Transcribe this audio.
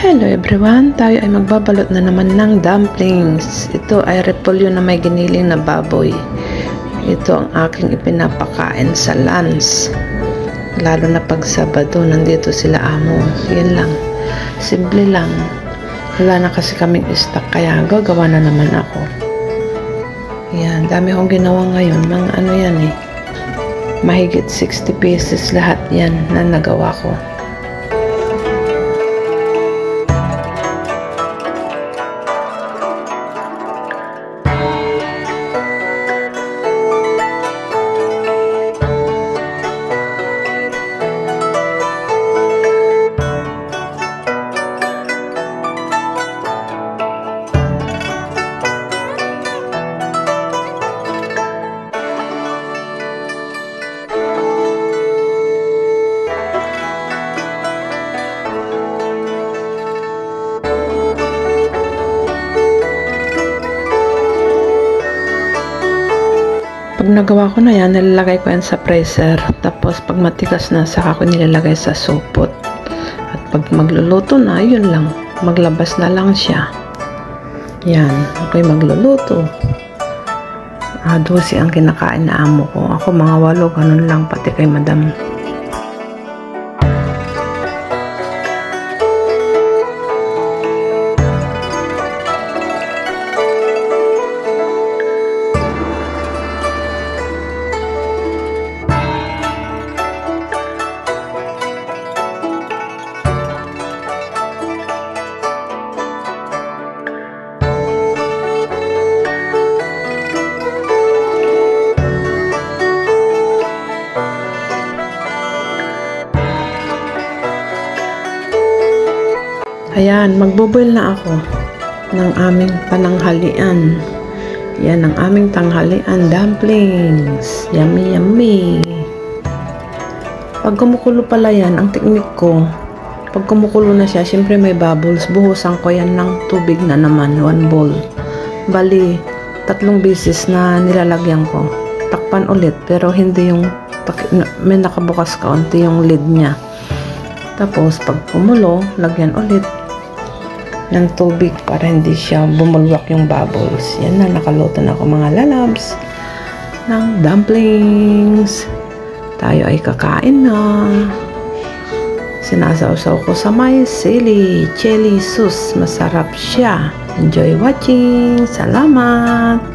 Hello everyone! Tayo ay magbabalot na naman ng dumplings. Ito ay repolyo na may giniling na baboy. Ito ang aking ipinapakain sa lunch. Lalo na pag Sabado, nandito sila amo. Yan lang. Simple lang. Wala na kasi kaming stock, kaya gagawa na naman ako. Yan, dami akong ginawa ngayon. Mga ano yan eh. Mahigit 60 pieces lahat yan na nagawa ko. Pag nagawa ko na yan, nilalagay ko yan sa freezer. Tapos pag matigas na, saka ko nilalagay sa supot. At pag magluluto na, yun lang. Maglabas na lang siya. Yan. Ako'y magluluto. 12 ang kinakain na amo ko. Ako mga 8, ganun lang, pati kay madam. Ayan, magboboil na ako ng aming pananghalian. Yan ang aming tanghalian, dumplings. Yummy, yummy. Pag kumukulo pala yan, ang teknik ko, pag kumukulo na siya, syempre may bubbles. Buhusan ko yan ng tubig na naman, 1 bowl. Bali, 3 beses na nilalagyan ko. Takpan ulit, pero hindi yung, may nakabukas kaunti yung lid niya. Tapos, pag kumulo, lagyan ulit ng tubig para hindi siya bumulwak yung bubbles. Yan na, nakaluto na ako mga lalabs ng dumplings. Tayo ay kakain na. Sinasawsaw ko sa may sili, chili sauce. Masarap siya. Enjoy watching. Salamat!